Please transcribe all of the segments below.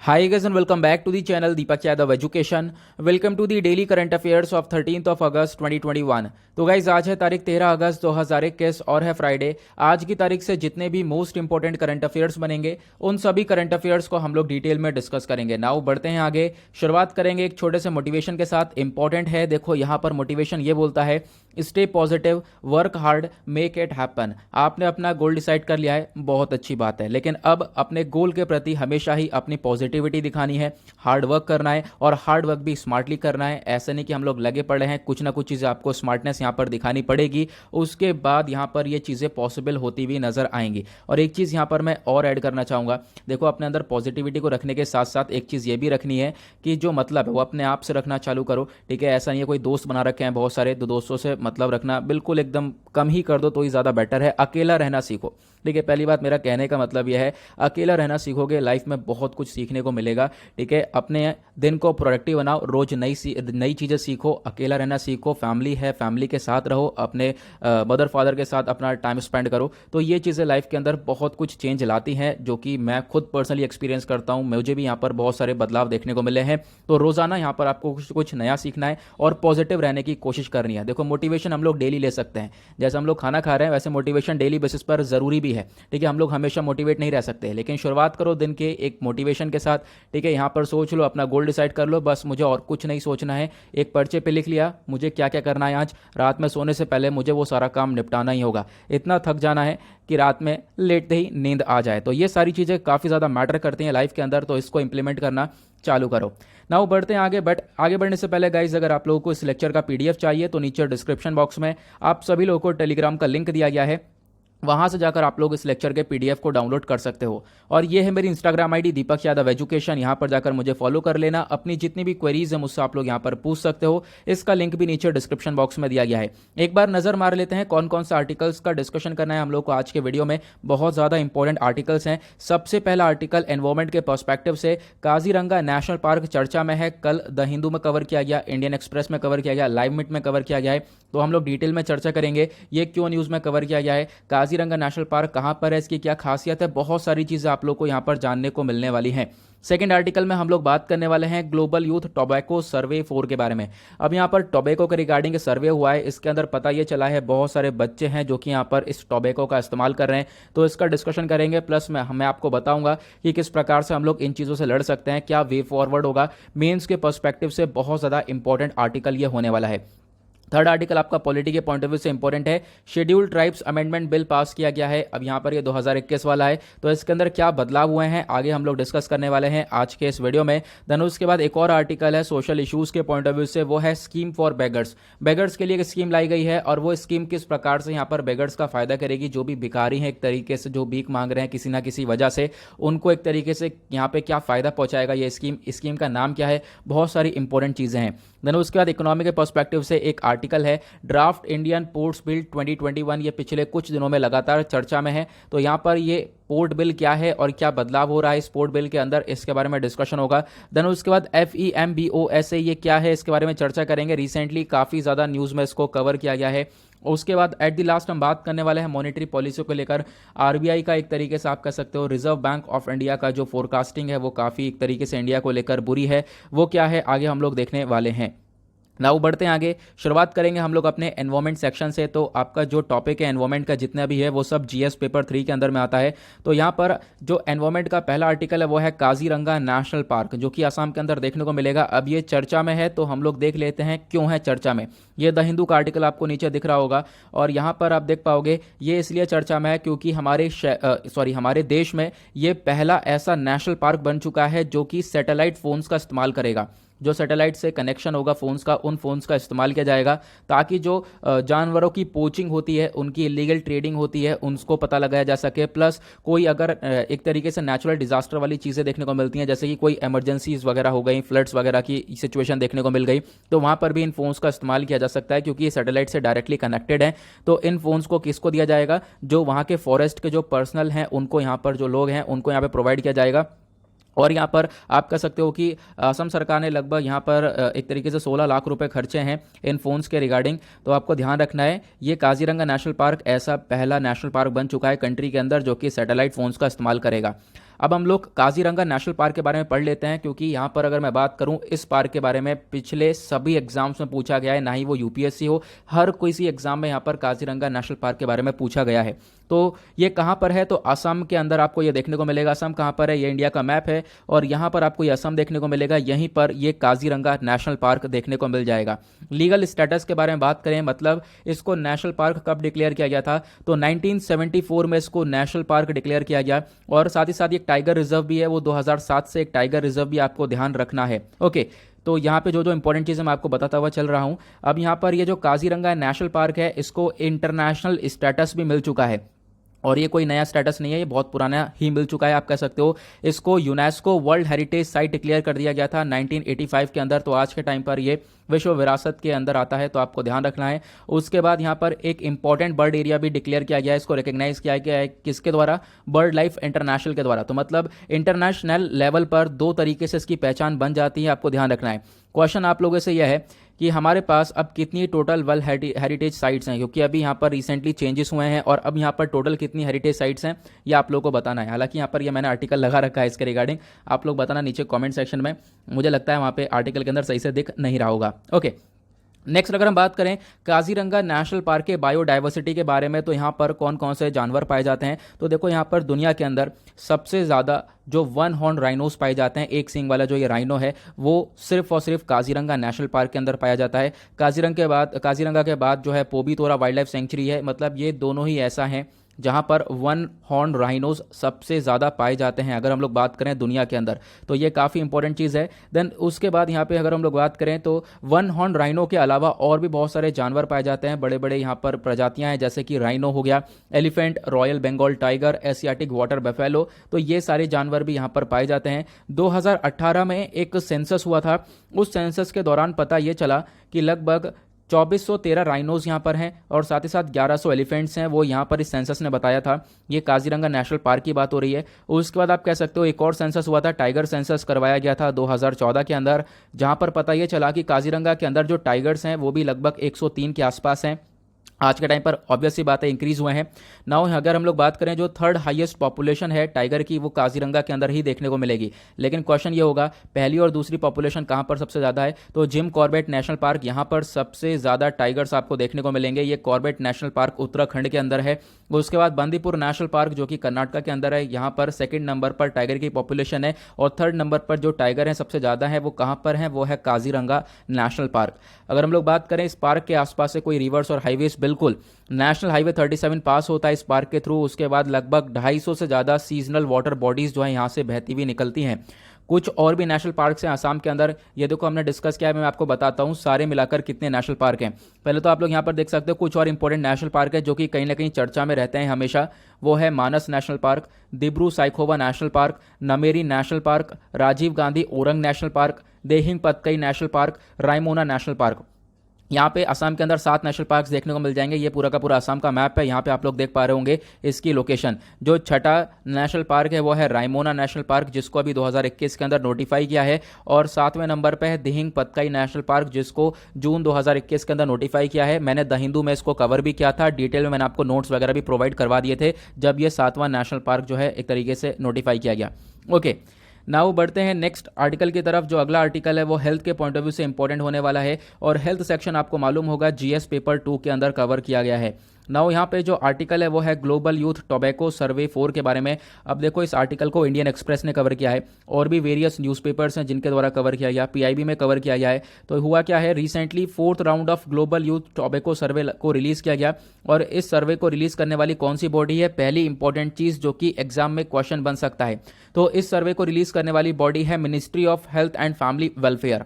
Hi guys and welcome back to the channel Deepak Yadav Education. Welcome to the daily current affairs of 13th of August 2021. तो guys आज है तारीख 13 अगस्त 2021 और है Friday. आज की तारीख से जितने भी मोस्ट इंपॉर्टेंट करंट अफेयर्स बनेंगे उन सभी करंट अफेयर्स को हम लोग डिटेल में डिस्कस करेंगे। नाउ बढ़ते हैं आगे, शुरुआत करेंगे एक छोटे से मोटिवेशन के साथ। इंपॉर्टेंट है, देखो यहाँ पर मोटिवेशन ये बोलता है stay positive, work hard, make it happen. आपने अपना गोल डिसाइड कर लिया है, बहुत अच्छी बात है, लेकिन अब अपने गोल के प्रति हमेशा ही अपनी पॉजिटिविटी दिखानी है, हार्ड वर्क करना है और हार्ड वर्क भी स्मार्टली करना है। ऐसा नहीं कि हम लोग लगे पड़े हैं, कुछ ना कुछ चीज़ें आपको स्मार्टनेस यहाँ पर दिखानी पड़ेगी, उसके बाद यहाँ पर ये चीज़ें पॉसिबल होती हुई नजर आएंगी। और एक चीज़ यहाँ पर मैं और ऐड करना चाहूँगा, देखो अपने अंदर पॉजिटिविटी को रखने के साथ साथ एक चीज़ ये भी रखनी है कि जो मतलब है वो अपने आप से रखना चालू करो। ठीक है, ऐसा नहीं है कोई दोस्त बना रखे हैं बहुत सारे, तो दोस्तों से मतलब रखना बिल्कुल एकदम कम ही कर दो तो ही ज़्यादा बेटर है। अकेला रहना सीखो। ठीक है, पहली बात मेरा कहने का मतलब यह है, अकेला रहना सीखोगे लाइफ में बहुत कुछ सीखने को मिलेगा। ठीक है, अपने दिन को प्रोडक्टिव बनाओ, रोज नई चीज़ें सीखो, अकेला रहना सीखो, फैमिली है फैमिली के साथ रहो, अपने मदर फादर के साथ अपना टाइम स्पेंड करो। तो ये चीज़ें लाइफ के अंदर बहुत कुछ चेंज लाती हैं, जो कि मैं खुद पर्सनली एक्सपीरियंस करता हूँ। मुझे भी यहाँ पर बहुत सारे बदलाव देखने को मिले हैं। तो रोज़ाना यहाँ पर आपको कुछ नया सीखना है और पॉजिटिव रहने की कोशिश करनी है। देखो मोटिवेशन हम लोग डेली ले सकते हैं, जैसे हम लोग खाना खा रहे हैं वैसे मोटिवेशन डेली बेसिस पर ज़रूरी भी है। ठीक है, हम लोग हमेशा मोटिवेट नहीं रह सकते, लेकिन शुरुआत करो दिन के एक मोटिवेशन के साथ। ठीक है, यहाँ पर सोच लो, अपना गोल डिसाइड कर लो, बस मुझे और कुछ नहीं सोचना है। एक पर्चे पे लिख लिया मुझे क्या क्या करना है आज, रात में सोने से पहले मुझे वो सारा काम निपटाना ही होगा। इतना थक जाना है कि रात में लेटते ही नींद आ जाए। तो ये सारी चीज़ें काफ़ी ज़्यादा मैटर करती हैं लाइफ के अंदर, तो इसको इंप्लीमेंट करना चालू करो। नाउ बढ़ते हैं आगे, बट आगे बढ़ने से पहले गाइज अगर आप लोगों को इस लेक्चर का पीडीएफ चाहिए तो नीचे डिस्क्रिप्शन बॉक्स में आप सभी लोगों को टेलीग्राम का लिंक दिया गया है, वहां से जाकर आप लोग इस लेक्चर के पीडीएफ को डाउनलोड कर सकते हो। और ये है मेरी Instagram ID Deepak Yadav education, यहाँ पर जाकर मुझे फॉलो कर लेना। अपनी जितनी भी क्वेरीज है मुझसे आप लोग यहाँ पर पूछ सकते हो, इसका लिंक भी नीचे डिस्क्रिप्शन बॉक्स में दिया गया है। एक बार नजर मार लेते हैं कौन कौन सा आर्टिकल्स का डिस्कशन करना है हम लोग को आज के वीडियो में। बहुत ज़्यादा इंपॉर्टेंट आर्टिकल्स हैं। सबसे पहला आर्टिकल एनवायरमेंट के पर्सपेक्टिव से काजीरंगा नेशनल पार्क चर्चा में है। कल द हिंदू में कवर किया गया, इंडियन एक्सप्रेस में कवर किया गया, लाइव मिट में कवर किया गया है। तो हम लोग डिटेल में चर्चा करेंगे ये क्यों न्यूज़ में कवर किया गया है, काजीरंगा नेशनल पार्क कहां पर है, इसकी क्या खासियत है, बहुत सारी चीजें आप लोग को यहां पर जानने को मिलने वाली हैं। सेकंड आर्टिकल में हम लोग बात करने वाले हैं ग्लोबल यूथ टोबैको सर्वे 4 के बारे में। अब यहाँ पर टोबैको के रिगार्डिंग सर्वे हुआ है, इसके अंदर पता ये चला है बहुत सारे बच्चे हैं जो कि यहाँ पर इस टोबैको का इस्तेमाल कर रहे हैं। तो इसका डिस्कशन करेंगे, प्लस मैं आपको बताऊंगा कि किस प्रकार से हम लोग इन चीज़ों से लड़ सकते हैं, क्या वे फॉरवर्ड होगा। मेंस के पर्सपेक्टिव से बहुत ज़्यादा इंपॉर्टेंट आर्टिकल ये होने वाला है। थर्ड आर्टिकल आपका पॉलिटी के पॉइंट ऑफ व्यू से इंपॉर्टेंट है। Scheduled tribes amendment bill pass किया गया है, अब यहाँ पर ये 2021 वाला है, तो इसके अंदर क्या बदलाव हुए हैं आगे हम लोग डिस्कस करने वाले हैं आज के इस वीडियो में। देन उसके बाद एक और आर्टिकल है सोशल इश्यूज के पॉइंट ऑफ व्यू से, वो है स्कीम फॉर बेगर्स। बेगर्स के लिए एक स्कीम लाई गई है और वो स्कीम किस प्रकार से यहाँ पर बेगर्स का फायदा करेगी, जो भी भिखारी हैं एक तरीके से, जो भीख मांग रहे हैं किसी ना किसी वजह से, उनको एक तरीके से यहाँ पे क्या फायदा पहुंचाएगा ये स्कीम का नाम क्या है, बहुत सारी इंपॉर्टेंट चीजें हैं। देन उसके बाद इकोनॉमी के पर्सपेक्टिव से एक आर्टिकल है ड्राफ्ट इंडियन पोर्ट्स बिल 2021, ये पिछले कुछ दिनों में लगातार चर्चा में है। तो यहाँ पर ये पोर्ट बिल क्या है और क्या बदलाव हो रहा है इस पोर्ट बिल के अंदर, इसके बारे में डिस्कशन होगा। देन उसके बाद FEMBOSA ये क्या है, इसके बारे में चर्चा करेंगे। रिसेंटली काफ़ी ज़्यादा न्यूज़ में इसको कवर किया गया है। उसके बाद एट द लास्ट हम बात करने वाले हैं मॉनेटरी पॉलिसी को लेकर। RBI का एक तरीके से आप कह सकते हो रिजर्व बैंक ऑफ इंडिया का जो फोरकास्टिंग है वो काफ़ी एक तरीके से इंडिया को लेकर बुरी है, वो क्या है आगे हम लोग देखने वाले हैं। नाउ बढ़ते हैं आगे, शुरुआत करेंगे हम लोग अपने एनवायरमेंट सेक्शन से। तो आपका जो टॉपिक है एनवायरमेंट का जितना भी है वो सब GS पेपर 3 के अंदर में आता है। तो यहाँ पर जो एनवायरमेंट का पहला आर्टिकल है वो है काजीरंगा नेशनल पार्क, जो कि असम के अंदर देखने को मिलेगा। अब ये चर्चा में है तो हम लोग देख लेते हैं क्यों है चर्चा में। ये द हिंदू का आर्टिकल आपको नीचे दिख रहा होगा और यहाँ पर आप देख पाओगे ये इसलिए चर्चा में है क्योंकि हमारे देश में ये पहला ऐसा नेशनल पार्क बन चुका है जो कि सैटेलाइट फोन्स का इस्तेमाल करेगा। जो सैटेलाइट से कनेक्शन होगा फोन्स का, उन फोन्स का इस्तेमाल किया जाएगा ताकि जो जानवरों की पोचिंग होती है, उनकी इलीगल ट्रेडिंग होती है, उनको पता लगाया जा सके। प्लस कोई अगर एक तरीके से नेचुरल डिजास्टर वाली चीज़ें देखने को मिलती हैं, जैसे कि कोई इमरजेंसीज वगैरह हो गई, फ्लड्स वगैरह की सिचुएशन देखने को मिल गई, तो वहाँ पर भी इन फोन्स का इस्तेमाल किया जा सकता है क्योंकि ये सैटेलाइट से डायरेक्टली कनेक्टेड है। तो इन फोन्स को किसको दिया जाएगा, जो वहाँ के फॉरेस्ट के जो पर्सनल हैं उनको, यहाँ पर जो लोग हैं उनको यहाँ पर प्रोवाइड किया जाएगा। और यहाँ पर आप कह सकते हो कि असम सरकार ने लगभग यहाँ पर एक तरीके से 16 लाख रुपए खर्चे हैं इन फोन्स के रिगार्डिंग। तो आपको ध्यान रखना है ये काजीरंगा नेशनल पार्क ऐसा पहला नेशनल पार्क बन चुका है कंट्री के अंदर जो कि सैटेलाइट फोन्स का इस्तेमाल करेगा। अब हम लोग काजीरंगा नेशनल पार्क के बारे में पढ़ लेते हैं, क्योंकि यहाँ पर अगर मैं बात करूँ इस पार्क के बारे में पिछले सभी एग्जाम्स में पूछा गया है, ना ही वो यूपीएससी हो, हर किसी एग्जाम में यहाँ पर काजीरंगा नेशनल पार्क के बारे में पूछा गया है। तो ये कहाँ पर है, तो असम के अंदर आपको ये देखने को मिलेगा। असम कहाँ पर है, ये इंडिया का मैप है और यहाँ पर आपको ये असम देखने को मिलेगा, यहीं पर ये काजीरंगा नेशनल पार्क देखने को मिल जाएगा। लीगल स्टेटस के बारे में बात करें, मतलब इसको नेशनल पार्क कब डिक्लेयर किया गया था, तो 1974 में इसको नेशनल पार्क डिक्लेयर किया गया। और साथ ही साथ एक टाइगर रिजर्व भी है, वो 2007 से एक टाइगर रिजर्व भी आपको ध्यान रखना है। ओके, तो यहाँ पे जो जो इंपॉर्टेंट चीज़ें मैं आपको बताता हुआ चल रहा हूँ। अब यहाँ पर ये जो काजीरंगा नेशनल पार्क है, इसको इंटरनेशनल स्टेटस भी मिल चुका है और ये कोई नया स्टेटस नहीं है, ये बहुत पुराना ही मिल चुका है आप कह सकते हो। इसको UNESCO world heritage site declare कर दिया गया था 1985 के अंदर, तो आज के टाइम पर ये विश्व विरासत के अंदर आता है, तो आपको ध्यान रखना है। उसके बाद यहाँ पर एक इंपॉर्टेंट बर्ड एरिया भी डिक्लेयर किया गया है, इसको रिकग्नाइज किया गया है किसके द्वारा, बर्ड लाइफ इंटरनेशनल के द्वारा। तो मतलब इंटरनेशनल लेवल पर दो तरीके से इसकी पहचान बन जाती है, आपको ध्यान रखना है। क्वेश्चन आप लोगों से यह है कि हमारे पास अब कितनी टोटल वर्ल्ड हेरिटेज साइट्स हैं, क्योंकि अभी यहाँ पर रिसेंटली चेंजेस हुए हैं और अब यहाँ पर टोटल कितनी हेरिटेज साइट्स हैं ये आप लोगों को बताना है। हालांकि यहाँ पर ये मैंने आर्टिकल लगा रखा है इसके रिगार्डिंग, आप लोग बताना नीचे कमेंट सेक्शन में, मुझे लगता है वहाँ पे आर्टिकल के अंदर सही से दिख नहीं रहा होगा। ओके, नेक्स्ट अगर हम बात करें काजीरंगा नेशनल पार्क के बायोडाइवर्सिटी के बारे में, तो यहाँ पर कौन कौन से जानवर पाए जाते हैं, तो देखो यहाँ पर दुनिया के अंदर सबसे ज़्यादा जो वन हॉर्न राइनोस पाए जाते हैं, एक सींग वाला जो ये राइनो है, वो सिर्फ और सिर्फ काजीरंगा नेशनल पार्क के अंदर पाया जाता है। काजीरंगा के बाद जो है पोबीतोरा वाइल्ड लाइफ सेंचुरी है, मतलब ये दोनों ही ऐसा हैं जहां पर वन हॉर्न राइनोज सबसे ज़्यादा पाए जाते हैं अगर हम लोग बात करें दुनिया के अंदर, तो ये काफ़ी इंपॉर्टेंट चीज़ है। देन उसके बाद यहाँ पे अगर हम लोग बात करें तो वन हॉर्न राइनो के अलावा और भी बहुत सारे जानवर पाए जाते हैं, बड़े बड़े यहाँ पर प्रजातियाँ हैं, जैसे कि राइनो हो गया, elephant, royal Bengal tiger, Asiatic water buffalo, तो ये सारे जानवर भी यहाँ पर पाए जाते हैं। 2018 में एक सेंसस हुआ था, उस सेंसस के दौरान पता ये चला कि लगभग 2413 राइनोज यहाँ पर हैं और साथ ही साथ 1100 एलिफेंट्स हैं, वो यहाँ पर इस सेंसस ने बताया था। ये काजीरंगा नेशनल पार्क की बात हो रही है। उसके बाद आप कह सकते हो एक और सेंसस हुआ था, टाइगर सेंसस करवाया गया था 2014 के अंदर, जहाँ पर पता ये चला कि काजीरंगा के अंदर जो टाइगर्स हैं वो भी लगभग 103 के आसपास हैं। आज के टाइम पर ऑब्वियसली बात है इंक्रीज हुए हैं। नाउ अगर हम लोग बात करें जो थर्ड हाईएस्ट पॉपुलेशन है टाइगर की, वो काजीरंगा के अंदर ही देखने को मिलेगी। लेकिन क्वेश्चन ये होगा पहली और दूसरी पॉपुलेशन कहाँ पर सबसे ज़्यादा है, तो जिम कॉर्बेट नेशनल पार्क, यहाँ पर सबसे ज़्यादा टाइगर्स आपको देखने को मिलेंगे। ये कॉर्बेट नेशनल पार्क उत्तराखंड के अंदर है। उसके बाद बंदीपुर नेशनल पार्क जो कि कर्नाटक के अंदर है, यहाँ पर सेकेंड नंबर पर टाइगर की पॉपुलेशन है और थर्ड नंबर पर जो टाइगर है सबसे ज़्यादा है वो कहाँ पर है, वो है काजीरंगा नेशनल पार्क। अगर हम लोग बात करें इस पार्क के आसपास से कोई रिवर्स और हाईवेज, बिल्कुल नेशनल हाईवे 37 पास होता है इस पार्क के थ्रू। उसके बाद लगभग 250 से ज़्यादा सीजनल वाटर बॉडीज़ जो है यहाँ से बहती हुई निकलती हैं। कुछ और भी नेशनल पार्क हैं आसाम के अंदर, ये देखो हमने डिस्कस किया है, मैं आपको बताता हूँ सारे मिलाकर कितने नेशनल पार्क हैं। पहले तो आप लोग यहाँ पर देख सकते हो कुछ और इंपॉर्टेंट नेशनल पार्क है जो कि कहीं ना कहीं चर्चा में रहते हैं हमेशा, वो है Manas National Park, Dibru Saikhowa National Park, Nameri National Park, Rajiv Gandhi Orang National Park, Dehing Patkai National Park, Raimona National Park. यहाँ पे असम के अंदर 7 नेशनल पार्क्स देखने को मिल जाएंगे। ये पूरा का पूरा असम का मैप है, यहाँ पे आप लोग देख पा रहे होंगे इसकी लोकेशन। जो छठा नेशनल पार्क है वो है रायमोना नेशनल पार्क, जिसको अभी 2021 के अंदर नोटिफाई किया है। और 7वें नंबर पे है दिहिंग पतकाई नेशनल पार्क, जिसको जून 2021 के अंदर नोटिफाई किया है। मैंने द हिंदू में इसको कवर भी किया था डिटेल में, मैंने आपको नोट्स वगैरह भी प्रोवाइड करवा दिए थे जब ये 7वां नेशनल पार्क जो है एक तरीके से नोटिफाई किया गया। ओके, नाउ बढ़ते हैं नेक्स्ट आर्टिकल की तरफ। जो अगला आर्टिकल है वो हेल्थ के पॉइंट ऑफ व्यू से इंपॉर्टेंट होने वाला है और हेल्थ सेक्शन आपको मालूम होगा जीएस पेपर 2 के अंदर कवर किया गया है। नाउ यहाँ पे जो आर्टिकल है वो है ग्लोबल यूथ टोबैको सर्वे 4 के बारे में। अब देखो इस आर्टिकल को इंडियन एक्सप्रेस ने कवर किया है और भी वेरियस न्यूज़पेपर्स हैं जिनके द्वारा कवर किया गया, पीआईबी में कवर किया गया है। तो हुआ क्या है, recently 4th round of global youth tobacco survey को रिलीज़ किया गया और इस सर्वे को रिलीज़ करने वाली कौन सी बॉडी है, पहली इंपॉर्टेंट चीज़ जो कि एग्जाम में क्वेश्चन बन सकता है, तो इस सर्वे को रिलीज़ करने वाली बॉडी है ministry of health and family welfare.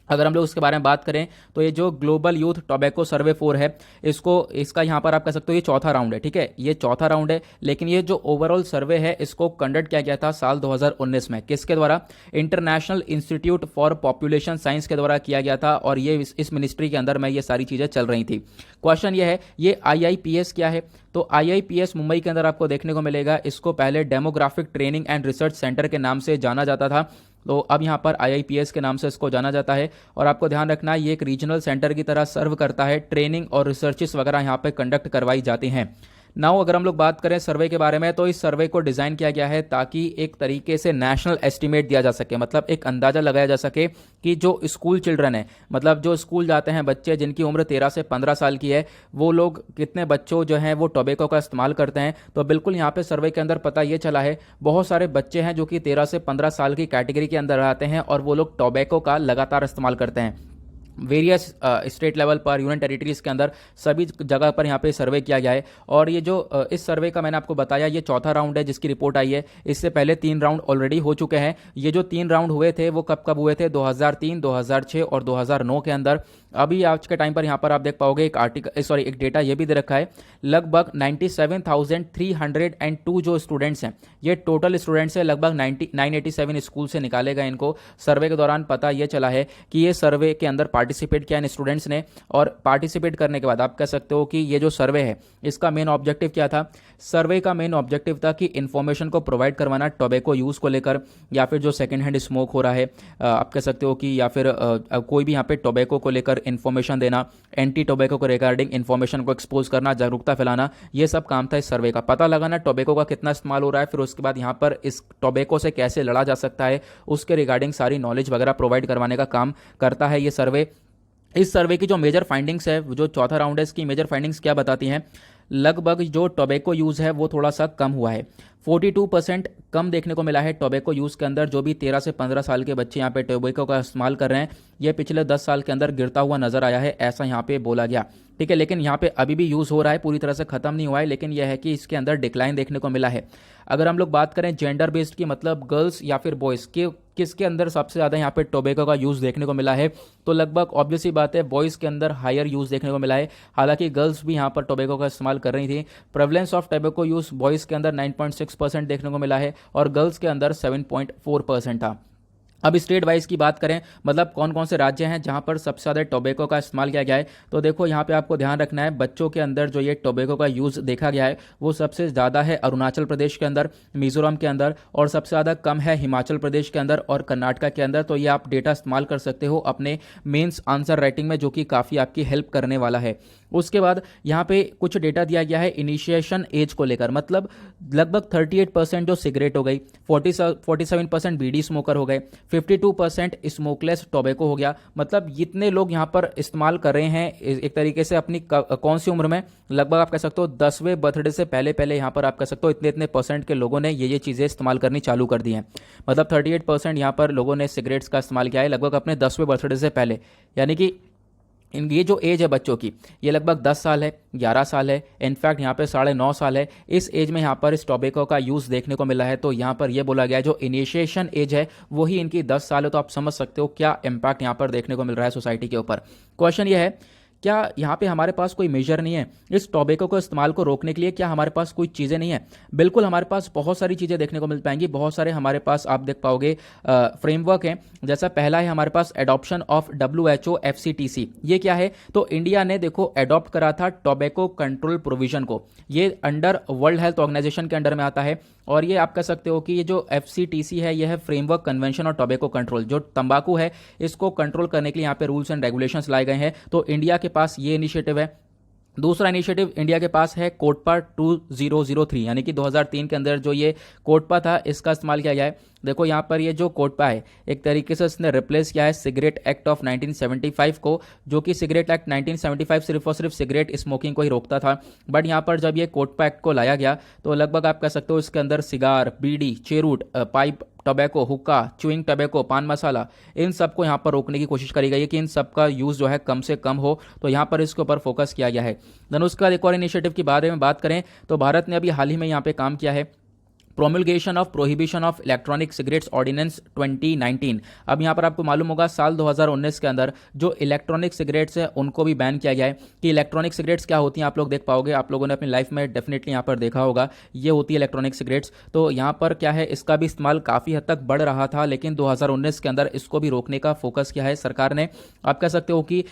अगर हम लोग उसके बारे में बात करें तो ये जो ग्लोबल यूथ टोबैको सर्वे 4 है, इसका यहाँ पर आप कह सकते हो ये चौथा राउंड है, ठीक है, ये चौथा राउंड है। लेकिन ये जो ओवरऑल सर्वे है इसको कंडक्ट किया गया था साल 2019 में, किसके द्वारा, international institute for population science के द्वारा किया गया था और ये इस मिनिस्ट्री के अंदर में ये सारी चीज़ें चल रही थी। क्वेश्चन ये है, ये IIPS क्या है, तो IIPS मुंबई के अंदर आपको देखने को मिलेगा। इसको पहले demographic training and research centre के नाम से जाना जाता था, तो अब यहाँ पर IIPS के नाम से इसको जाना जाता है। और आपको ध्यान रखना है ये एक रीजनल सेंटर की तरह सर्व करता है, ट्रेनिंग और रिसर्चेस वगैरह यहाँ पे कंडक्ट करवाई जाती हैं। नाउ अगर हम लोग बात करें सर्वे के बारे में, तो इस सर्वे को डिज़ाइन किया गया है ताकि एक तरीके से नेशनल एस्टिमेट दिया जा सके, मतलब एक अंदाज़ा लगाया जा सके कि जो स्कूल चिल्ड्रन है, मतलब जो स्कूल जाते हैं बच्चे जिनकी उम्र 13 से 15 साल की है, वो लोग कितने बच्चों जो हैं वो टोबैको का इस्तेमाल करते हैं। तो बिल्कुल यहाँ पे सर्वे के अंदर पता ये चला है, बहुत सारे बच्चे हैं जो कि 13 से 15 साल की कैटेगरी के अंदर आते हैं और वो लोग टोबैको का लगातार इस्तेमाल करते हैं। वेरियस स्टेट लेवल पर, यूनियन टेरिटरीज के अंदर सभी जगह पर यहाँ पे सर्वे किया गया है। और ये जो इस सर्वे का मैंने आपको बताया, ये चौथा राउंड है जिसकी रिपोर्ट आई है। इससे पहले 3 राउंड ऑलरेडी हो चुके हैं। ये जो 3 राउंड हुए थे वो कब कब हुए थे, 2003, 2006 और 2009 के अंदर। अभी आज के टाइम पर यहाँ पर आप देख पाओगे एक डेटा ये भी दे रखा है, लगभग 97,302 जो स्टूडेंट्स हैं, ये टोटल स्टूडेंट्स हैं, लगभग 987 स्कूल से निकाले गए इनको। सर्वे के दौरान पता ये चला है कि ये सर्वे के अंदर पार्टिसिपेट किया इन स्टूडेंट्स ने, और पार्टिसिपेट करने के बाद आप कह सकते हो कि ये जो सर्वे है इसका मेन ऑब्जेक्टिव क्या था। सर्वे का मेन ऑब्जेक्टिव था कि इन्फॉर्मेशन को प्रोवाइड करवाना टोबैको यूज़ को लेकर, या फिर जो सेकेंड हैंड स्मोक हो रहा है आप कह सकते हो कि, या फिर कोई भी यहाँ पे टोबैको को लेकर इन्फॉर्मेशन देना, एंटी टोबैको को रिगार्डिंग इन्फॉर्मेशन को एक्सपोज करना, जागरूकता फैलाना, ये सब काम था इस सर्वे का। पता लगाना टोबैको का कितना इस्तेमाल हो रहा है, फिर उसके बाद यहाँ पर इस टोबैको से कैसे लड़ा जा सकता है, उसके रिगार्डिंग सारी नॉलेज वगैरह प्रोवाइड करवाने का काम करता है ये सर्वे। इस सर्वे की जो मेजर फाइंडिंग्स है, जो चौथा राउंड है, इसकी मेजर फाइंडिंग्स क्या बताती हैं। लगभग जो टोबैको यूज़ है वो थोड़ा सा कम हुआ है, 42% कम देखने को मिला है टोबैको यूज़ के अंदर। जो भी 13 से 15 साल के बच्चे यहाँ पे टोबैको का इस्तेमाल कर रहे हैं, ये पिछले 10 साल के अंदर गिरता हुआ नजर आया है, ऐसा यहाँ पे बोला गया। ठीक है, लेकिन यहाँ पे अभी भी यूज़ हो रहा है, पूरी तरह से ख़त्म नहीं हुआ है, लेकिन यह है कि इसके अंदर डिक्लाइन देखने को मिला है। अगर हम लोग बात करें जेंडर बेस्ड की, मतलब गर्ल्स या फिर बॉयज़ के, किसके अंदर सबसे ज़्यादा यहाँ पे टोबैको का यूज़ देखने को मिला है, तो लगभग ऑब्वियस ही बात है बॉयज़ के अंदर हायर यूज़ देखने को मिला है। हालांकि गर्ल्स भी यहाँ पर टोबैको का इस्तेमाल कर रही थी। Prevalence of tobacco use boys के अंदर 9.6% देखने को मिला है और गर्ल्स के अंदर 7.4% था। अब स्टेट वाइज की बात करें, मतलब कौन कौन से राज्य हैं जहां पर सबसे ज़्यादा टोबैको का इस्तेमाल किया गया है, तो देखो यहाँ पे आपको ध्यान रखना है, बच्चों के अंदर जो ये टोबैको का यूज़ देखा गया है वो सबसे ज़्यादा है अरुणाचल प्रदेश के अंदर, मिजोरम के अंदर, और सबसे ज़्यादा कम है हिमाचल प्रदेश के अंदर और कर्नाटका के अंदर। तो ये आप डेटा इस्तेमाल कर सकते हो अपने मेंस आंसर राइटिंग में, जो कि काफ़ी आपकी हेल्प करने वाला है। उसके बाद यहाँ पे कुछ डेटा दिया गया है इनिशिएशन एज को लेकर, मतलब लगभग 38% जो सिगरेट हो गई, 47% बीडी स्मोकर हो गए, 52% स्मोकलेस टोबैको हो गया। मतलब इतने लोग यहाँ पर इस्तेमाल कर रहे हैं एक तरीके से अपनी कौन सी उम्र में, लगभग आप कह सकते हो 10वें बर्थडे से पहले पहले यहाँ पर आप कह सकते हो इतने इतने परसेंट के लोगों ने ये चीज़ें इस्तेमाल करनी चालू कर दी हैं। मतलब 38% यहाँ पर लोगों ने सिगरेट्स का इस्तेमाल किया है लगभग अपने 10वें बर्थडे से पहले। यानी कि ये जो एज है बच्चों की, ये लगभग 10 साल है, 11 साल है, इनफैक्ट यहाँ पे 9.5 साल है। इस एज में यहाँ पर इस टोबैको का यूज़ देखने को मिला है। तो यहाँ पर ये बोला गया है जो इनिशिएशन एज है वही इनकी 10 साल है। तो आप समझ सकते हो क्या इम्पैक्ट यहाँ पर देखने को मिल रहा है सोसाइटी के ऊपर। क्वेश्चन ये है, क्या यहाँ पे हमारे पास कोई मेजर नहीं है इस टोबैको को इस्तेमाल को रोकने के लिए? क्या हमारे पास कोई चीज़ें नहीं है? बिल्कुल हमारे पास बहुत सारी चीज़ें देखने को मिल पाएंगी। बहुत सारे हमारे पास आप देख पाओगे फ्रेमवर्क हैं। जैसा पहला है हमारे पास एडॉप्शन ऑफ WHO FCTC। ये क्या है? तो इंडिया ने देखो एडॉप्ट करा था टोबैको कंट्रोल प्रोविजन को। ये अंडर वर्ल्ड हेल्थ ऑर्गेनाइजेशन के अंडर में आता है। और ये आप कह सकते हो कि ये जो FCTC है यह है फ्रेमवर्क कन्वेंशन और टोबैको कंट्रोल। जो तंबाकू है इसको कंट्रोल करने के लिए यहाँ पे रूल्स एंड रेगुलेशंस लाए गए हैं। तो इंडिया के पास ये इनिशिएटिव है। दूसरा इनिशिएटिव इंडिया के पास है कोटपा 2003, यानी कि 2003 के अंदर जो ये कोटपा था इसका इस्तेमाल किया गया है। देखो यहाँ पर ये जो कोटपा है एक तरीके से इसने रिप्लेस किया है सिगरेट एक्ट ऑफ 1975 को, जो कि सिगरेट एक्ट 1975 सिर्फ और सिर्फ सिगरेट स्मोकिंग को ही रोकता था। बट यहाँ पर जब ये कोटपा एक्ट को लाया गया तो लगभग आप कह सकते हो इसके अंदर सिगार, बीड़ी, चेरूट, पाइप टोबैको, हुक्का, च्युइंग टोबैको, पान मसाला, इन सब को यहाँ पर रोकने की कोशिश करी गई है कि इन सब का यूज़ जो है कम से कम हो। तो यहाँ पर इसके ऊपर फोकस किया गया है। देन उसका एक और इनिशिएटिव के बारे में बात करें तो भारत ने अभी हाल ही में यहाँ पे काम किया है promulgation of prohibition of electronic cigarettes ordinance 2019। अब यहाँ पर आपको मालूम होगा साल 2019 के अंदर जो इलेक्ट्रॉनिक सिगरेट्स हैं उनको भी बैन किया गया है। कि इलेक्ट्रॉनिक सिगरेट्स क्या होती हैं आप लोग देख पाओगे, आप लोगों ने अपनी लाइफ में डेफिनेटली यहाँ पर देखा होगा, ये होती है इलेक्ट्रॉनिक सिगरेट्स। तो यहाँ पर क्या है, इसका भी इस्तेमाल काफ़ी हद तक बढ़ रहा था, लेकिन 2019 के अंदर इसको भी रोकने का फोकस किया है सरकार ने। आप कह सकते हो कि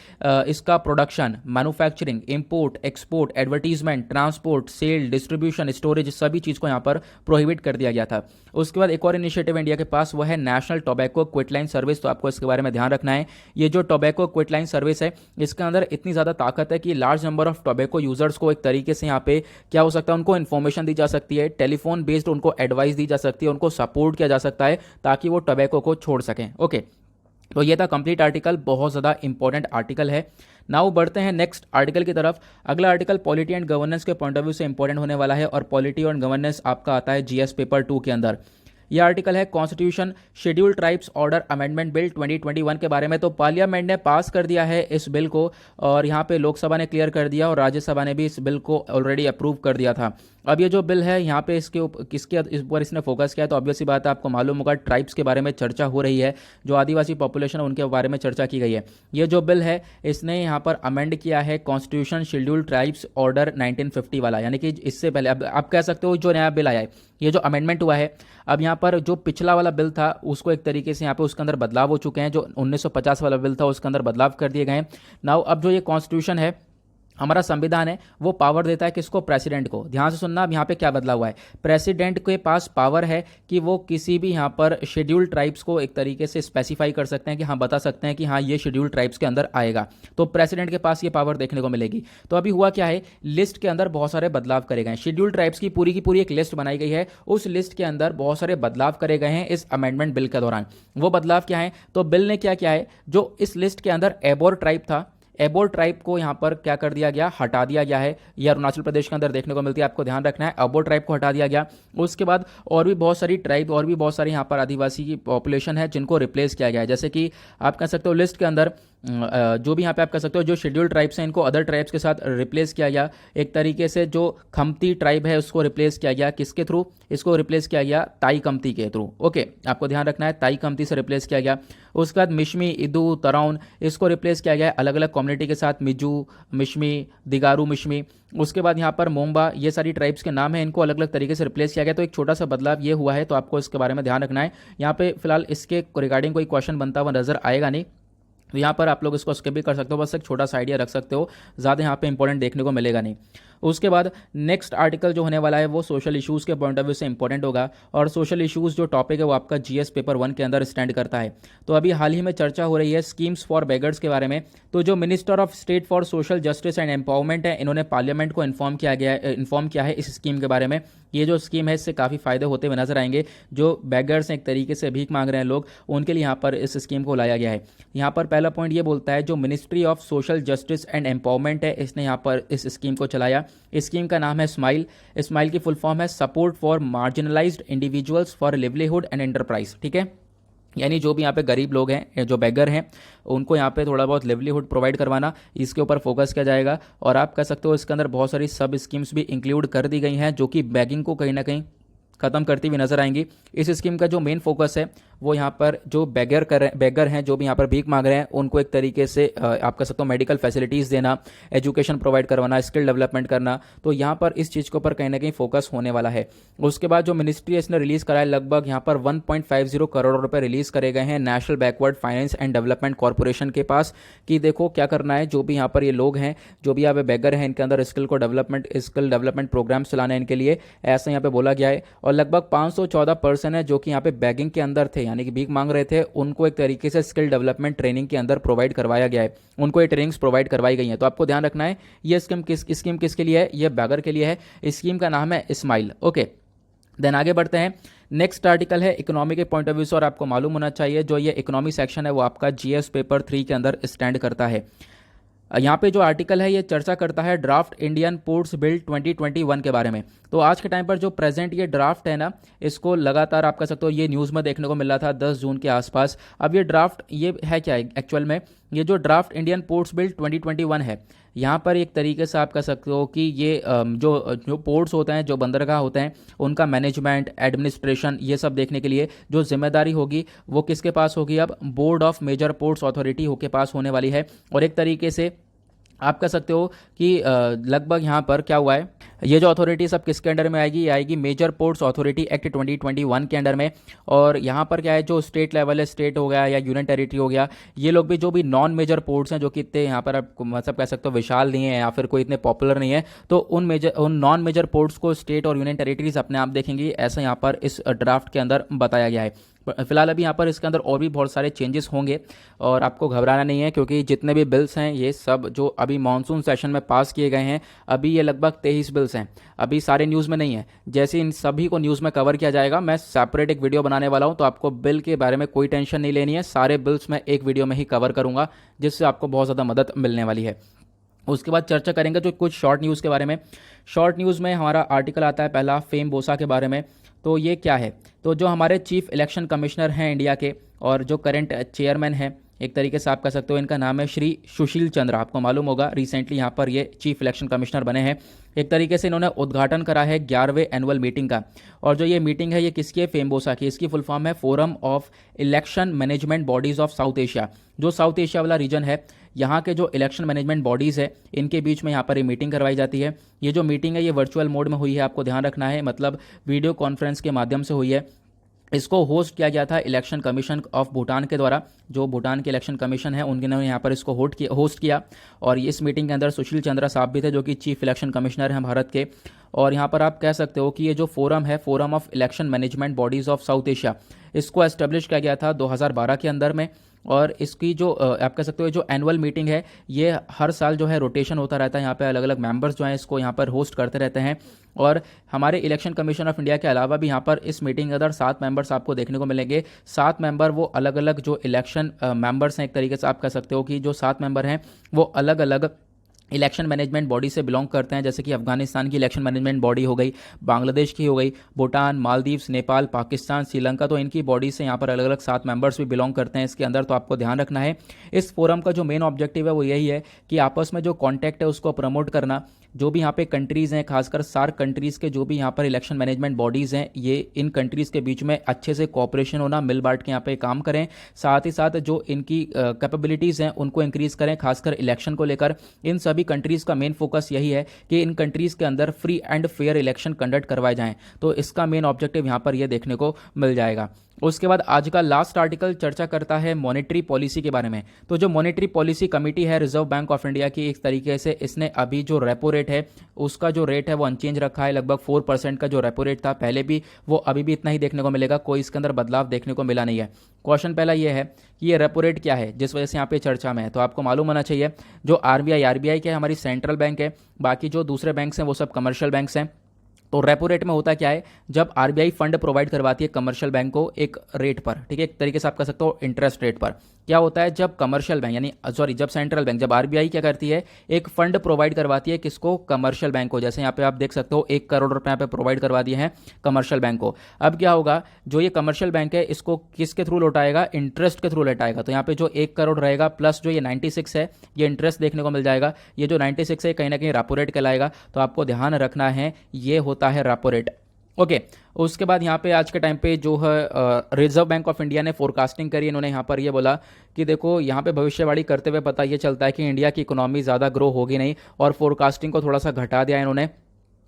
इसका production, manufacturing, import, export, advertisement, transport, sale, distribution, storage, सभी चीज़ को यहाँ पर प्रोहिबिट प्रोहिबिट कर दिया गया था। उसके बाद एक और इनिशिएटिव इंडिया के पास वो है नेशनल टोबैको क्विटलाइन सर्विस। तो आपको इसके बारे में ध्यान रखना है। ये जो टोबैको क्विटलाइन सर्विस है, इसके अंदर इतनी ज़्यादा ताकत है कि large number of tobacco users को एक तरीके से यहाँ पे क्या हो सकता है, उनको इन्फॉर्मेशन दी जा सकती है, टेलीफोन बेस्ड उनको एडवाइस दी जा सकती है, उनको सपोर्ट किया जा सकता है ताकि वो टोबैको को छोड़ सकें। ओके, तो ये था कंप्लीट आर्टिकल, बहुत ज़्यादा इंपॉर्टेंट आर्टिकल है। नाउ बढ़ते हैं नेक्स्ट आर्टिकल की तरफ। अगला आर्टिकल पॉलिटी एंड गवर्नेंस के पॉइंट ऑफ व्यू से इंपॉर्टेंट होने वाला है और पॉलिटी एंड गवर्नेंस आपका आता है जीएस पेपर 2 के अंदर। यह आर्टिकल है constitution schedule tribes order amendment bill 2021 के बारे में। तो पार्लियामेंट ने पास कर दिया है इस बिल को और यहाँ पे लोकसभा ने क्लियर कर दिया और राज्यसभा ने भी इस बिल को ऑलरेडी अप्रूव कर दिया था। अब ये जो बिल है यहाँ पे इसके किसके इस पर इसने फोकस किया है, तो ऑब्वियस सी बात है, आपको मालूम होगा ट्राइब्स के बारे में चर्चा हो रही है, जो आदिवासी पॉपुलेशन है उनके बारे में चर्चा की गई है। ये जो बिल है इसने यहाँ पर अमेंड किया है कॉन्स्टिट्यूशन शेड्यूल ट्राइब्स ऑर्डर 1950 वाला, यानी कि इससे पहले अब आप कह सकते हो जो नया बिल आया है, ये जो अमेंडमेंट हुआ है, अब यहाँ पर जो पिछला वाला बिल था उसको एक तरीके से यहाँ पे उसके अंदर बदलाव हो चुके हैं। जो 1950 वाला बिल था उसके अंदर बदलाव कर दिए गए हैं। नाउ अब जो ये कॉन्स्टिट्यूशन है, हमारा संविधान है, वो पावर देता है किसको, प्रेसिडेंट को। ध्यान से सुनना, अब यहाँ पे क्या बदलाव हुआ है, प्रेसिडेंट के पास पावर है कि वो किसी भी यहाँ पर शेड्यूल्ड ट्राइब्स को एक तरीके से स्पेसिफाई कर सकते हैं कि हाँ, बता सकते हैं कि हाँ ये शेड्यूल्ड ट्राइब्स के अंदर आएगा, तो प्रेसिडेंट के पास ये पावर देखने को मिलेगी। तो अभी हुआ क्या है, लिस्ट के अंदर बहुत सारे बदलाव करे गए हैं। शेड्यूल्ड ट्राइब्स की पूरी एक लिस्ट बनाई गई है, उस लिस्ट के अंदर बहुत सारे बदलाव करे गए हैं इस अमेंडमेंट बिल के दौरान। वो बदलाव क्या है, तो बिल ने क्या किया है, जो इस लिस्ट के अंदर एबोर ट्राइब था, एबोर ट्राइब को यहाँ पर क्या कर दिया गया, हटा दिया गया है। ये अरुणाचल प्रदेश के अंदर देखने को मिलती है, आपको ध्यान रखना है, एबोर ट्राइब को हटा दिया गया। उसके बाद और भी बहुत सारी ट्राइब और भी बहुत सारी यहाँ पर आदिवासी की पॉपुलेशन है जिनको रिप्लेस किया गया है। जैसे कि आप कह सकते हो लिस्ट के अंदर जो भी यहाँ पे आप कह सकते हो जो शेड्यूल्ड ट्राइब्स हैं इनको अदर ट्राइब्स के साथ रिप्लेस किया गया। एक तरीके से जो खमती ट्राइब है उसको रिप्लेस किया गया, किसके थ्रू, इसको रिप्लेस किया गया ताई कमती के थ्रू। ओके, आपको ध्यान रखना है, ताई कमती से रिप्लेस किया गया। उसके बाद मिशमी, इदू, तराउन, इसको रिप्लेस किया गया अलग अलग कम्युनिटी के साथ, मिजू मिशमी, दिगारू मिशमी। उसके बाद यहाँ पर मोम्बा, ये सारी ट्राइब्स के नाम है, इनको अलग अलग तरीके से रिप्लेस किया गया। तो एक छोटा सा बदलाव ये हुआ है, तो आपको इसके बारे में ध्यान रखना है। यहाँ पे फिलहाल इसके रिगार्डिंग कोई क्वेश्चन बनता हुआ नजर आएगा नहीं, तो यहाँ पर आप लोग इसको स्किप भी कर सकते हो, बस एक छोटा सा आइडिया रख सकते हो, ज़्यादा यहाँ पे इंपॉर्टेंट देखने को मिलेगा नहीं। उसके बाद नेक्स्ट आर्टिकल जो होने वाला है वो सोशल इश्यूज़ के पॉइंट ऑफ व्यू से इंपॉर्टेंट होगा और सोशल इश्यूज़ जो टॉपिक है वो आपका जीएस पेपर 1 के अंदर स्टैंड करता है। तो अभी हाल ही में चर्चा हो रही है स्कीम्स फॉर बेगर्स के बारे में। तो जो minister of state for social justice and empowerment है, इन्होंने पार्लियामेंट को इन्फॉर्म किया है इस स्कीम के बारे में। ये जो स्कीम है इससे काफ़ी फायदे होते हुए नजर आएंगे। जो बेगर्स हैं, एक तरीके से भीख मांग रहे हैं लोग, उनके लिए यहाँ पर इस स्कीम को लाया गया है। यहाँ पर पहला पॉइंट ये बोलता है जो ministry of social justice and empowerment है, इसने यहाँ पर इस स्कीम को चलाया। इस स्कीम का नाम है स्माइल। स्माइल की फुल फॉर्म है support for marginalised individuals for livelihood and enterprise. ठीक है, यानी जो भी यहाँ पे गरीब लोग हैं, जो बेगर हैं, उनको यहाँ पे थोड़ा बहुत लिवलीहुड प्रोवाइड करवाना, इसके ऊपर फोकस किया जाएगा। और आप कह सकते हो इसके अंदर बहुत सारी सब स्कीम्स भी इंक्लूड कर दी गई हैं जो कि बेगिंग को कहीं ना कहीं खत्म करती हुई नजर आएंगी। इस स्कीम का जो मेन फोकस है वो यहाँ पर जो बेगर हैं, जो भी यहाँ पर भीख मांग रहे हैं, उनको एक तरीके से आप कह सकते हो मेडिकल फैसिलिटीज़ देना, एजुकेशन प्रोवाइड करवाना, स्किल डेवलपमेंट करना। तो यहाँ पर इस चीज़ के ऊपर कहीं ना कहीं फोकस होने वाला है। उसके बाद जो मिनिस्ट्री है इसने रिलीज़ कराया, लगभग यहाँ पर 1.50 करोड़ रुपए रिलीज़ करे गए हैं national backward finance and development corporation के पास कि देखो क्या करना है, जो भी यहाँ पर ये लोग हैं, जो भी यहाँ पे बेगर हैं, इनके अंदर स्किल डेवलपमेंट प्रोग्राम्स चलाने इनके लिए, ऐसा यहाँ पे बोला गया है। और लगभग 514 पर्सन है जो कि यहाँ पे बैगिंग के अंदर थे, यानी कि भीख मांग रहे थे, उनको एक तरीके से स्किल डेवलपमेंट ट्रेनिंग के अंदर प्रोवाइड करवाया गया है, उनको ये ट्रेनिंग्स प्रोवाइड करवाई गई हैं। तो आपको ध्यान रखना है ये स्कीम किसके लिए है, ये बैगर के लिए है। स्कीम का नाम है स्माइल। ओके, देन आगे बढ़ते हैं। नेक्स्ट आर्टिकल है इकोनॉमी के पॉइंट ऑफ व्यू से, और आपको मालूम होना चाहिए जो ये इकोनॉमी सेक्शन है वो आपका जीएस पेपर 3 के अंदर स्टैंड करता है। यहाँ पे जो आर्टिकल है ये चर्चा करता है ड्राफ्ट इंडियन पोर्ट्स बिल 2021 के बारे में। तो आज के टाइम पर जो प्रेजेंट ये ड्राफ्ट है ना, इसको लगातार आप कह सकते हो ये न्यूज़ में देखने को मिल रहा था 10 जून के आसपास। अब ये ड्राफ्ट ये है क्या है एक्चुअल में, ये जो ड्राफ्ट इंडियन पोर्ट्स बिल 2021 है, यहाँ पर एक तरीके से आप कह सकते हो कि ये जो पोर्ट्स होते हैं, जो बंदरगाह होते हैं, उनका मैनेजमेंट, एडमिनिस्ट्रेशन, ये सब देखने के लिए जो जिम्मेदारी होगी वो किसके पास होगी, अब board of major ports authority के पास होने वाली है। और एक तरीके से आप कह सकते हो कि लगभग यहाँ पर क्या हुआ है, ये जो अथॉरिटी सब किसके अंडर में आएगी, ये आएगी मेजर पोर्ट्स अथॉरिटी एक्ट 2021 के अंडर में। और यहाँ पर क्या है, जो स्टेट लेवल है, स्टेट हो गया या यूनियन टेरिटरी हो गया, ये लोग भी जो भी नॉन मेजर पोर्ट्स हैं जो कि इतने यहाँ पर आप मतलब कह सकते हो विशाल नहीं है या फिर कोई इतने पॉपुलर नहीं है, तो उन नॉन मेजर पोर्ट्स को स्टेट और यूनियन टेरिटरीज अपने आप देखेंगी, ऐसा यहाँ पर इस ड्राफ्ट के अंदर बताया गया है। फिलहाल अभी यहाँ पर इसके अंदर और भी बहुत सारे चेंजेस होंगे और आपको घबराना नहीं है, क्योंकि जितने भी बिल्स हैं ये सब जो अभी मानसून सेशन में पास किए गए हैं, अभी ये लगभग 23 बिल्स हैं, अभी सारे न्यूज़ में नहीं है। जैसे इन सभी को न्यूज़ में कवर किया जाएगा, मैं सेपरेट एक वीडियो बनाने वाला हूँ, तो आपको बिल के बारे में कोई टेंशन नहीं लेनी है, सारे बिल्स मैं एक वीडियो में ही कवर करूँगा, जिससे आपको बहुत ज़्यादा मदद मिलने वाली है। उसके बाद चर्चा करेंगे जो कुछ शॉर्ट न्यूज़ के बारे में। शॉर्ट न्यूज़ में हमारा आर्टिकल आता है पहला फेम बोसा के बारे में। तो ये क्या है, तो जो हमारे चीफ इलेक्शन कमिश्नर हैं इंडिया के और जो करंट चेयरमैन हैं, एक तरीके से आप कह सकते हो इनका नाम है श्री सुशील चंद्र। आपको मालूम होगा रिसेंटली यहाँ पर ये चीफ इलेक्शन कमिश्नर बने हैं। एक तरीके से इन्होंने उद्घाटन करा है 11वें एनुअल मीटिंग का। और जो ये मीटिंग है ये किसकी है, फेमबोसा की। इसकी फुल फॉर्म है forum of election management bodies of south Asia. जो साउथ एशिया वाला रीजन है, यहाँ के जो इलेक्शन मैनेजमेंट बॉडीज़ है, इनके बीच में यहाँ पर ये मीटिंग करवाई जाती है। ये जो मीटिंग है ये वर्चुअल मोड में हुई है, आपको ध्यान रखना है, मतलब वीडियो कॉन्फ्रेंस के माध्यम से हुई है। इसको होस्ट किया गया था इलेक्शन कमीशन ऑफ भूटान के द्वारा। जो भूटान के इलेक्शन कमीशन है उनके ने यहाँ पर इसको होस्ट किया। और इस मीटिंग के अंदर सुशील चंद्रा साहब भी थे, जो कि चीफ इलेक्शन कमिश्नर हैं भारत के। और यहाँ पर आप कह सकते हो कि ये जो फोरम है, forum of election management bodies of south Asia, इसको एस्टेब्लिश किया गया था 2012 के अंदर में। और इसकी जो आप कह सकते हो जो एनुअल मीटिंग है, ये हर साल जो है रोटेशन होता रहता है। यहाँ पे अलग अलग मेंबर्स जो हैं इसको यहाँ पर होस्ट करते रहते हैं। और हमारे इलेक्शन कमीशन ऑफ इंडिया के अलावा भी यहाँ पर इस मीटिंग के अंदर 7 मेंबर्स आपको देखने को मिलेंगे। 7 मेंबर वो अलग अलग जो इलेक्शन मेंबर्स हैं, एक तरीके से आप कह सकते हो कि जो 7 मेंबर हैं वो अलग अलग इलेक्शन मैनेजमेंट बॉडी से बिलोंग करते हैं। जैसे कि अफगानिस्तान की इलेक्शन मैनेजमेंट बॉडी हो गई, बांग्लादेश की हो गई, भूटान, मालदीव्स, नेपाल, पाकिस्तान, श्रीलंका, तो इनकी बॉडी से यहाँ पर अलग अलग 7 मेंबर्स भी बिलोंग करते हैं इसके अंदर। तो आपको ध्यान रखना है, इस फोरम का जो मेन ऑब्जेक्टिव है वो यही है कि आपस में जो कॉन्टैक्ट है उसको प्रमोट करना। जो भी यहाँ पे कंट्रीज़ हैं, खासकर सार्क कंट्रीज़ के जो भी यहाँ पर इलेक्शन मैनेजमेंट बॉडीज़ हैं, ये इन कंट्रीज़ के बीच में अच्छे से कॉपरेशन होना, मिल बांट के यहाँ पे काम करें। साथ ही साथ जो इनकी कैपेबिलिटीज़ हैं उनको इंक्रीज़ करें, खासकर इलेक्शन को लेकर। इन सभी कंट्रीज़ का मेन फोकस यही है कि इन कंट्रीज़ के अंदर free and fair election conduct करवाए जाएँ। तो इसका मेन ऑब्जेक्टिव यहाँ पर यह देखने को मिल जाएगा। उसके बाद आज का लास्ट आर्टिकल चर्चा करता है मॉनेटरी पॉलिसी के बारे में। तो जो मॉनेटरी पॉलिसी कमेटी है रिजर्व बैंक ऑफ इंडिया की, एक तरीके से इसने अभी जो रेपो रेट है उसका जो रेट है वो अनचेंज रखा है। लगभग 4% का जो रेपो रेट था पहले भी, वो अभी भी इतना ही देखने को मिलेगा, कोई इसके अंदर बदलाव देखने को मिला नहीं है। क्वेश्चन पहला ये है कि ये रेपो रेट क्या है जिस वजह से यहाँ पे चर्चा में है। तो आपको मालूम होना चाहिए जो आरबीआई क्या है, हमारी सेंट्रल बैंक है, बाकी जो दूसरे बैंक्स हैं वो सब कमर्शियल बैंक्स हैं। तो रेपो रेट में होता क्या है, जब आरबीआई फंड प्रोवाइड करवाती है कमर्शियल बैंक को एक रेट पर, ठीक है, एक तरीके से आप कह सकते हो इंटरेस्ट रेट पर। क्या होता है, जब कमर्शियल बैंक यानी जब सेंट्रल बैंक, जब आरबीआई क्या करती है, एक फंड प्रोवाइड करवाती है किसको, कमर्शियल बैंक को। जैसे यहाँ पे आप देख सकते हो 1 करोड़ रुपए यहाँ पे प्रोवाइड करवा दिए हैं कमर्शियल बैंक को। अब क्या होगा, जो ये कमर्शियल बैंक है इसको किसके थ्रू लौटाएगा, इंटरेस्ट के थ्रू लौटाएगा। तो यहाँ पे जो 1 करोड़ रहेगा प्लस जो ये 96 है, ये इंटरेस्ट देखने को मिल जाएगा। ये जो 96 है कहीं ना कहीं रेपो रेट कहलाएगा। तो आपको ध्यान रखना है, ये होता है रेपो रेट। ओके उसके बाद यहाँ पे आज के टाइम पे जो है रिजर्व बैंक ऑफ इंडिया ने फोरकास्टिंग करी। इन्होंने यहाँ पर ये बोला कि देखो यहाँ पे भविष्यवाणी करते हुए पता ये चलता है कि इंडिया की इकोनॉमी ज़्यादा ग्रो होगी नहीं, और फोरकास्टिंग को थोड़ा सा घटा दिया इन्होंने।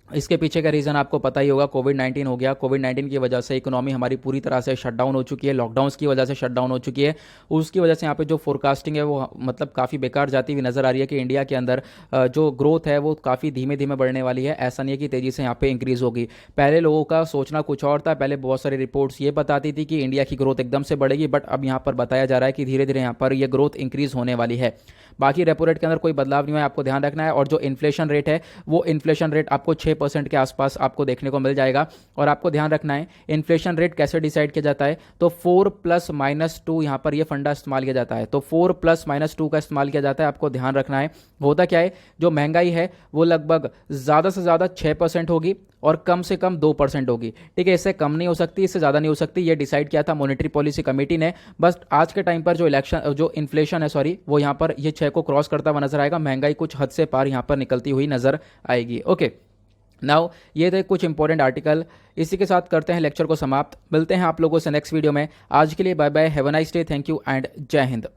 इसके पीछे का रीज़न आपको पता ही होगा, कोविड-19 हो गया। कोविड-19 की वजह से इकोनॉमी हमारी पूरी तरह से शटडाउन हो चुकी है, लॉकडाउन्स की वजह से शटडाउन हो चुकी है। उसकी वजह से यहाँ पे जो फोरकास्टिंग है वो मतलब काफ़ी बेकार जाती हुई नज़र आ रही है कि इंडिया के अंदर जो ग्रोथ है वो काफ़ी धीमे धीमे बढ़ने वाली है। ऐसा नहीं है कि तेज़ी से यहाँ पे इंक्रीज़ होगी। पहले लोगों का सोचना कुछ और था, पहले बहुत सारी रिपोर्ट्स ये बताती थी कि इंडिया की ग्रोथ एकदम से बढ़ेगी, बट अब यहाँ पर बताया जा रहा है कि धीरे धीरे यहाँ पर ये ग्रोथ इंक्रीज़ होने वाली है। बाकी रेपो रेट के अंदर कोई बदलाव नहीं है, आपको ध्यान रखना है। और जो इन्फ्लेशन रेट है वो इन्फ्लेशन रेट आपको 6% के आसपास आपको देखने को मिल जाएगा। और आपको ध्यान रखना है इन्फ्लेशन रेट कैसे डिसाइड किया जाता है, तो 4+-2 यहाँ पर ये फंडा इस्तेमाल किया जाता है। तो 4+-2 का इस्तेमाल किया जाता है। आपको ध्यान रखना है होता क्या है, जो महंगाई है वो लगभग ज़्यादा से ज़्यादा 6% होगी और कम से कम 2% होगी, ठीक है। इससे कम नहीं हो सकती, इससे ज़्यादा नहीं हो सकती। ये डिसाइड किया था मॉनेटरी पॉलिसी कमेटी ने। बस आज के टाइम पर जो इन्फ्लेशन है वो यहाँ पर ये 6 को क्रॉस करता हुआ नजर आएगा। महंगाई कुछ हद से पार यहाँ पर निकलती हुई नजर आएगी। ओके नाउ ये थे कुछ इंपॉर्टेंट आर्टिकल। इसी के साथ करते हैं लेक्चर को समाप्त। मिलते हैं आप लोगों से नेक्स्ट वीडियो में। आज के लिए bye bye, have a nice day, thank you and जय हिंद।